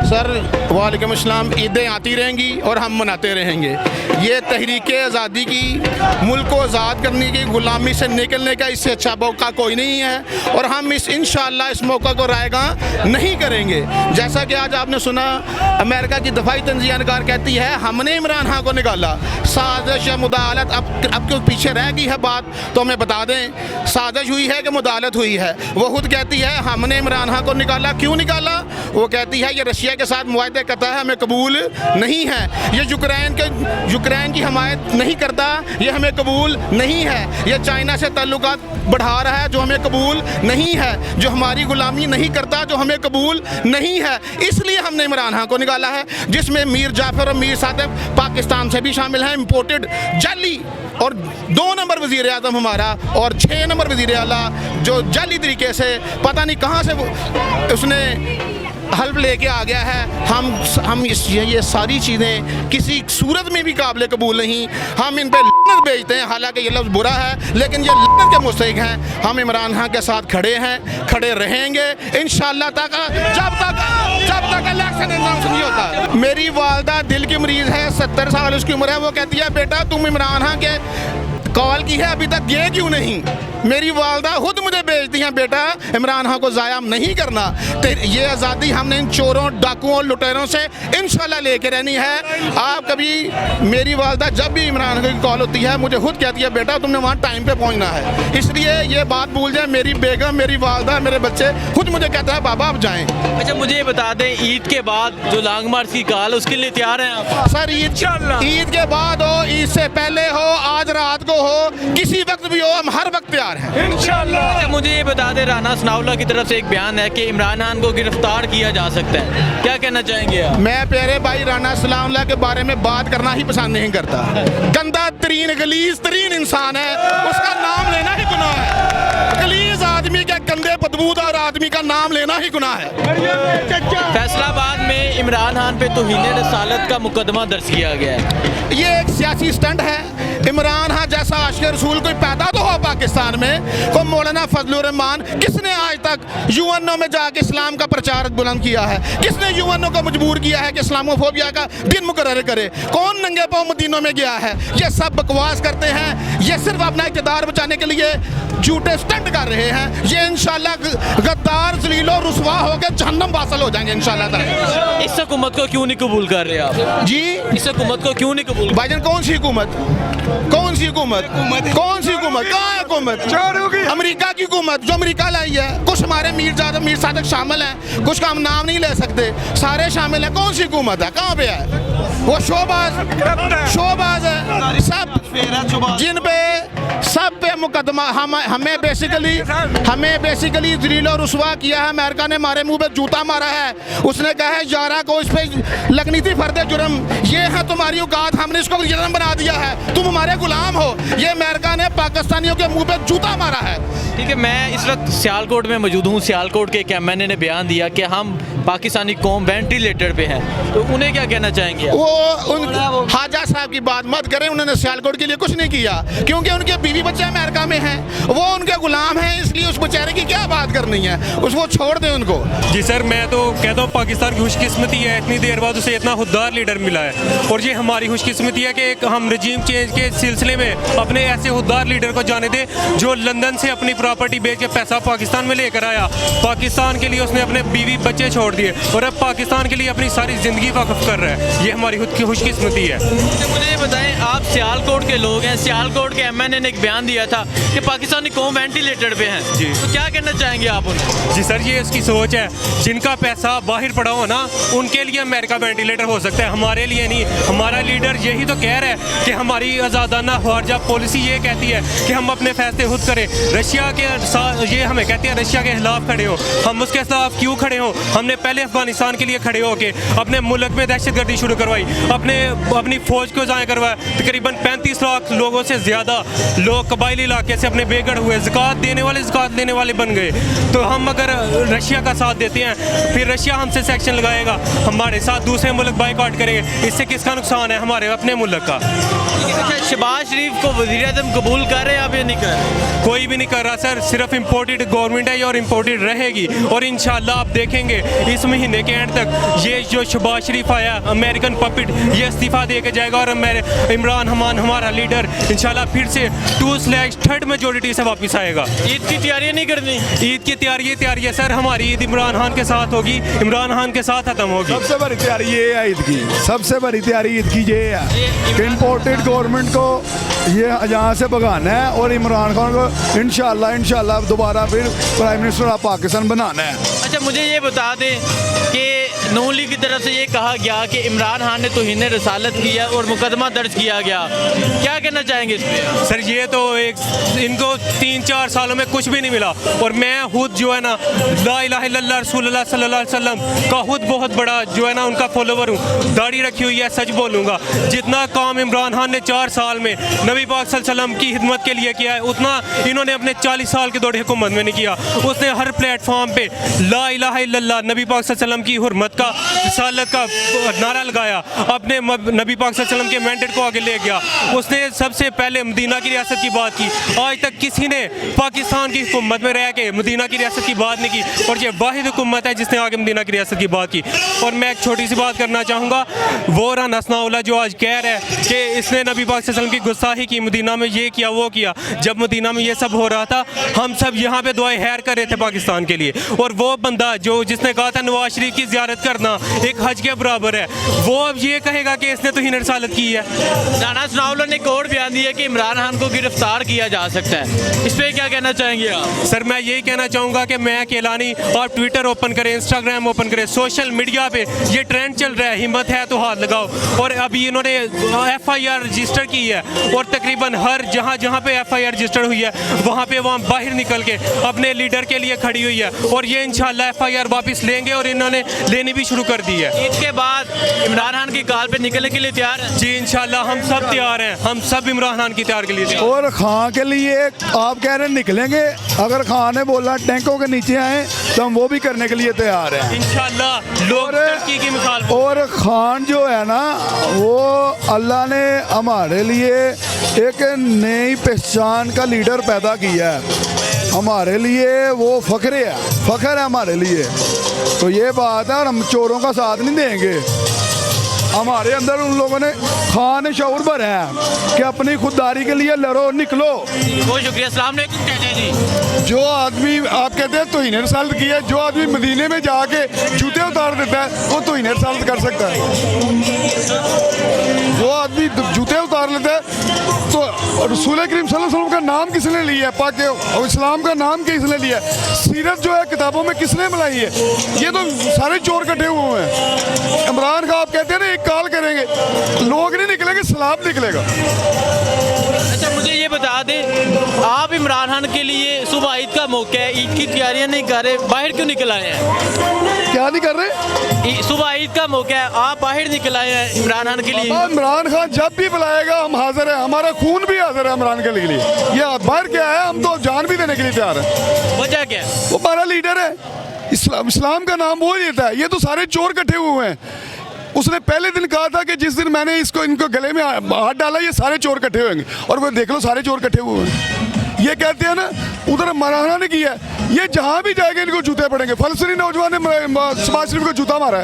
Sir वालेकुम अस्सलाम। ईदें आती रहेंगी और हम मनाते रहेंगे। ये तहरीक आज़ादी की, मुल्क को आज़ाद करने की, गुलामी से निकलने का इससे अच्छा मौका कोई नहीं है और हम इंशाअल्लाह इस मौका को रायगा नहीं करेंगे। जैसा कि आज आपने सुना, अमेरिका की दफाई तंजीहकार कहती है हमने इमरान खान को निकाला, साजिश या मुदालत। अब क्यों पीछे रह गई है बात, तो हमें बता दें साजिश हुई है कि मुदालत हुई है। वो खुद कहती है हमने इमरान खान को निकाला। क्यों निकाला? वो कहती है ये रशिया के साथ मुआहदे करता है, हमें कबूल नहीं है। ये यूक्रेन की हमायत नहीं करता, ये हमें कबूल नहीं है। ये चाइना से ताल्लुकात बढ़ा रहा है, जो हमें कबूल नहीं है। जो हमारी गुलामी नहीं करता, जो हमें कबूल नहीं है। इसलिए हमने इमरान खान को निकाला है, जिसमें मीर जाफर और मीर सादिक पाकिस्तान से भी शामिल हैं, इम्पोर्टेड जाली। और 2 नंबर वज़ीर आज़म हमारा और 6 नंबर वज़ीर आला जो जाली तरीके से पता नहीं कहाँ से उसने हल्फ लेके आ गया है। हम ये सारी चीज़ें किसी सूरत में भी काबिल कबूल नहीं। हम इन पे लन्नत भेजते हैं, हालांकि ये लफ्ज़ बुरा है लेकिन ये लन्नत के मुस्तहिक़ हैं। हम इमरान खान के साथ खड़े हैं, खड़े रहेंगे इंशाअल्लाह तक, जब तक इलेक्शन अनाउंस नहीं होता। मेरी वालदा दिल की मरीज़ है, 70 साल उसकी उम्र है। वो कहती है बेटा तुम इमरान खान के कॉल की है, अभी तक गए क्यों नहीं? मेरी वालदा खुद मुझे भेजती हैं बेटा इमरान खान को ज़ाया नहीं करना। तो ये आज़ादी हमने इन चोरों, डाकुओं और लुटेरों से इंशाल्लाह लेके रहनी है। आप कभी, मेरी वालदा जब भी इमरान खान की कॉल होती है मुझे खुद कहती है बेटा तुमने वहाँ टाइम पे पहुँचना है। इसलिए ये बात भूल जाए, मेरी बेगम, मेरी वालदा, मेरे बच्चे खुद मुझे कहता है बाबा आप जाएँ। अच्छा मुझे ये बता दें, ईद के बाद जो लॉन्ग मार्च की कॉल उसके लिए तैयार हैं आप? सर ईद के बाद हो, ईद से पहले हो, आज रात को हो, किसी वक्त भी हो, हम हर वक्त तैयार हैं इंशाअल्लाह। अच्छा मुझे ये बता दें, राना सनाउल्लाह की तरफ से एक बयान है कि इमरान खान को गिरफ्तार किया जा सकता है, क्या कहना चाहेंगे आप? मैं प्यारे भाई राना सनाउल्लाह के बारे में बात करना ही पसंद नहीं करता। गंदा तरीन, गलीज तरीन इंसान है, उसका नाम लेना ही गुनाह है। गलीज आदमी के, गंदे बदबूदार आदमी का नाम लेना ही गुनाह है। फैसलाबाद में इमरान खान पे तौहीन रसालत का मुकदमा दर्ज किया गया है। ये एक सियासी स्टंट है। इमरान खान जैसा आशिक रसूल कोई पैदा तो हो पाकिस्तान में, को मौलाना फजलुर रहमान, किसने आज तक यूएनओ में जाके इस्लाम का प्रचार बुलंद किया है? किसने यूएनओ को मजबूर किया है कि इस्लामोफोबिया का दिन मुकर्रर करे? कौन नंगे पांव मदीनों में गया है? ये सब बकवास करते हैं। ये सिर्फ अपना इक़्तिदार बचाने के लिए झूठे स्टंट कर रहे हैं। ये इंशाल्लाह गद्दार, जलीलो, रुसवा होकर जहन्नम वासल हो जाएंगे इंशाल्लाह। इस हुकूमत को क्यों नहीं कबूल कर रहे आप जी? इस हुकूमत को क्यों नहीं कबूल? भाईजान कौन सी हुकूमत? कौन सी हुकूमत? कौन सी हुकूमत? कहाँ है हुकूमत? अमेरिका की हुकूमत, जो अमेरिका लाई है। कुछ हमारे मीर जादव, मीर सादिक शामिल हैं, कुछ का हम नाम नहीं ले सकते, सारे शामिल हैं। कौन सी हुकूमत है? कहाँ पे है? वो शोबाज है सब, जिन पे सब पे मुकदमा। हमें बेसिकली जलील और रुसवा किया है। अमेरिका ने हमारे मुंह पे जूता मारा है। उसने कहा है यारा को इस पे लगनी थी फर्द जुर्म, ये है तुम्हारी औकात, हमने इसको जुर्म बना दिया है, तुम हमारे गुलाम हो। ये अमेरिका ने पाकिस्तानियों के मुंह पे जूता मारा है। ठीक है, मैं इस वक्त सियालकोट में मौजूद हूँ। सियालकोट के एक MNA ने बयान दिया कि हम पाकिस्तानी कौम वेंटिलेटर पे हैं, तो उन्हें क्या कहना चाहेंगे? वो हाजा साहब की बात मत करें। उन्होंने सियालकोट के लिए कुछ नहीं किया, क्योंकि उनके बीवी बच्चे अमेरिका में हैं, वो उनके गुलाम हैं। इसलिए उस बेचारे की क्या बात करनी है, उसको छोड़ दें उनको। जी सर, मैं तो कहता हूँ पाकिस्तान की खुशकिस्मती है, इतनी देर बाद उसे इतना खुददार लीडर मिला है। और ये हमारी खुशकिस्मती है कि हम रजीम चेंज के सिलसिले में अपने ऐसे खुददार लीडर को जाने दें, जो लंदन से अपनी प्रॉपर्टी बेच के पैसा पाकिस्तान में लेकर आया। पाकिस्तान के लिए उसने अपने बीवी बच्चे छोड़ दिए और अब पाकिस्तान के लिए अपनी सारी ज़िंदगी वक्फ कर रहा है। ये हमारी खुद की खुशकिस्मती है। मुझे ये बताएं, आप सियालकोट के लोग हैं, सियालकोट के MNA ने एक बयान दिया था कि पाकिस्तानी कौम वेंटिलेटर पे हैं, जी, तो क्या कहना चाहेंगे आप उनको? जी सर, ये उसकी सोच है। जिनका पैसा बाहर पड़ा हो ना, उनके लिए अमेरिका वेंटिलेटर हो सकता है, हमारे लिए नहीं। हमारा लीडर यही तो कह रहा है कि हमारी आज़ादाना खारजा पॉलिसी ये कहती है कि हम अपने फैसले खुद करें। रशिया के साथ ये हमें कहती है रशिया के खिलाफ खड़े हो। हम उसके खिलाफ क्यों खड़े हो? हमने पहले अफगानिस्तान के लिए खड़े होके अपने मुल्क में दहशतगर्दी शुरू करवाई, अपनी फ़ौज को ज़ाया करवाया। तकरीबन 35 लाख लोगों से ज़्यादा लोग कबायली इलाके से अपने बेघर हुए, ज़कात देने वाले बन गए। तो हम अगर रशिया का साथ देते हैं, फिर रशिया हमसे सेक्शन लगाएगा, हमारे साथ दूसरे मुल्क बाइकआउट करेंगे। इससे किसका नुकसान है? हमारे अपने मुल्क का। अच्छा, शहबाज शरीफ को वज़ीर-ए-आज़म कबूल कर रहे हैं आप या नहीं कर रहे? कोई भी नहीं कर रहा सर, सिर्फ इम्पोर्टेड गवर्नमेंट है और इम्पोर्टेड रहेगी। और इंशाल्लाह आप देखेंगे इस महीने के एंड तक ये जो शहबाज शरीफ आया अमेरिकन पपिट, ये इस्तीफ़ा दे के जाएगा और इमरान खान हमारा लीडर इंशाल्लाह फिर से 2/3 मेजोरिटी से वापस आएगा। ईद की तैयारियां नहीं करनी? ईद की तैयारी है सर, हमारी ईद इमरान खान के साथ होगी, इमरान खान के साथ खत्म होगी। सबसे बड़ी तैयारी ये है ईद की, सबसे बड़ी तैयारी ईद की ये है कि इम्पोर्टेड गवर्नमेंट को ये यहाँ से भगाना है और इमरान खान को इंशाल्लाह दोबारा फिर प्राइम मिनिस्टर ऑफ पाकिस्तान बनाना है। अच्छा, मुझे ये बता दें कि नून लीग की तरफ से ये कहा गया कि इमरान खान ने तौहीन रसालत किया और मुकदमा दर्ज किया गया, क्या कहना चाहेंगे इस पर? सर ये तो एक इनको 3-4 सालों में कुछ भी नहीं मिला और मैं खुद जो है ना ला इलाहा इल्लल्लाह रसूलुल्लाह सल्लल्लाहु अलैहि वसल्लम का खुद बहुत बड़ा जो है ना उनका फॉलोवर हूँ, दाढ़ी रखी हुई है, सच बोलूँगा। जितना काम इमरान खान ने 4 साल में नबी पाक सल्लल्लाहु अलैहि वसल्लम की खिदमत के लिए किया है उतना इन्होंने अपने 40 साल की दौड़ हुकूमत में नहीं किया। उसने हर प्लेटफॉर्म पे ला इलाहा इल्लल्लाह नबी पाक सल्लल्लाहु अलैहि वसल्लम की हुर्मत का, रिसालत का नारा लगाया, अपने नबी पाक सल्लल्लाहु अलैहि वसल्लम के मैंडेट को आगे ले गया। उसने सबसे पहले मदीना की रियासत की बात की, आज तक किसी ने पाकिस्तान की हुकूमत में रह के मदीना की रियासत की बात नहीं की और ये वाहिद हुकूमत है जिसने आगे मदीना की रियासत की बात की। और मैं एक छोटी सी बात करना चाहूँगा, वो रन हसनाउल्लाह जो आज कह रहा है कि इसने नबी पाक सल्लल्लाहु अलैहि वसल्लम की गुस्ताखी की, मदीना में ये किया वो किया, जब मदीना में ये सब हो रहा था हम सब यहाँ पे दुआएं खैर कर रहे थे पाकिस्तान के लिए। और वो बंदा जो जिसने कहा था नवाज शरीफ की ज़ियारत करना एक हज के बराबर है, वो अब ये कहेगा कि इसने तौहीन रसालत की है। राना हसनाउल्लाह ने एक और बयान दिया कि इमरान खान को गिरफ्तार किया जा सकता है, इस पर क्या कहना चाहेंगे आप? सर मैं यही कहना चाहूँगा कि मैं अकेला नहीं, आप ट्विटर ओपन करें, इंस्टाग्राम ओपन करें, सोशल मीडिया पे ये ट्रेंड चल रहा है, हिम्मत है तो हाथ लगाओ। और अभी इन्होंने FIR रजिस्टर की है और तकरीबन हर जहाँ पे FIR रजिस्टर हुई है वहाँ बाहर निकल के अपने लीडर के लिए खड़ी हुई है और ये इंशाल्लाह FIR वापस लेंगे और इन्होंने लेनी भी शुरू कर दी है। ईद के बाद इमरान खान की कॉल पे निकलने के लिए तैयार हैं? जी इंशाल्लाह हम सब तैयार हैं, हम सब इमरान खान की तैयार के लिए तैयार। और खान के लिए आप कह रहे हैं निकलेंगे, अगर खान ने बोला टैंकों के नीचे आए तो हम वो भी करने के लिए तैयार हैं इंशाल्लाह। लोग तरक्की की मिसाल। और खान जो है ना वो अल्लाह ने हमारे लिए एक नई पहचान का लीडर पैदा किया है, हमारे लिए वो फ़ख्र है हमारे लिए। तो ये बात है और हम चोरों का साथ नहीं देंगे। हमारे अंदर उन लोगों ने खान शऊर भरा है कि अपनी खुददारी के लिए लड़ो, निकलो। बहुत शुक्रिया, अस्सलाम वालेकुम चाचा जी। जो आदमी आप कहते हैं तौहीन रसालत की है, जो आदमी मदीने में जाके जूते उतार देता है वो तौहीन रसालत कर सकता है। जो आदमी जूते उतार लेता है तो रसूल करीम सल्लल्लाहु अलैहि वसल्लम का नाम किसने लिया है, पाक और इस्लाम का नाम किसने लिया है, सीरत जो है किताबों में किसने बनाई है, ये तो सारे चोर इकट्ठे हुए हैं। इमरान का आप कहते हैं ना एक कॉल करेंगे, लोग नहीं निकलेंगे, सलाब निकलेगा। अच्छा मुझे ये बता दें, आप इमरान खान के लिए सुबह ईद का मौका है, ईद की तैयारियां नहीं कर रहे, बाहर क्यों निकल आए हैं? क्या नहीं कर रहे? सुबह ईद का मौका है, आप बाहर निकल आए हैं इमरान खान के लिए। इमरान खान जब भी बुलाएगा हम हाजिर हैं, हमारा खून भी हाजिर है इमरान के लिए। ये बाहर क्या है, हम तो जान भी देने के लिए तैयार हैं। वजह क्या है? वो हमारा लीडर है, इस्लाम का नाम वो लेता है। ये तो सारे चोर इकट्ठे हुए हैं। उसने पहले दिन कहा था कि जिस दिन मैंने इनको गले में हाथ डाला ये सारे चोर इकट्ठे होंगे, और वो देख लो सारे चोर इकट्ठे हुए हैं। ये कहते हैं ना उधर मराना ने किया है, ये जहाँ भी जाएंगे इनको जूते पड़ेंगे। फलस्तीनी नौजवान ने शहबाज शरीफ को जूता मारा है।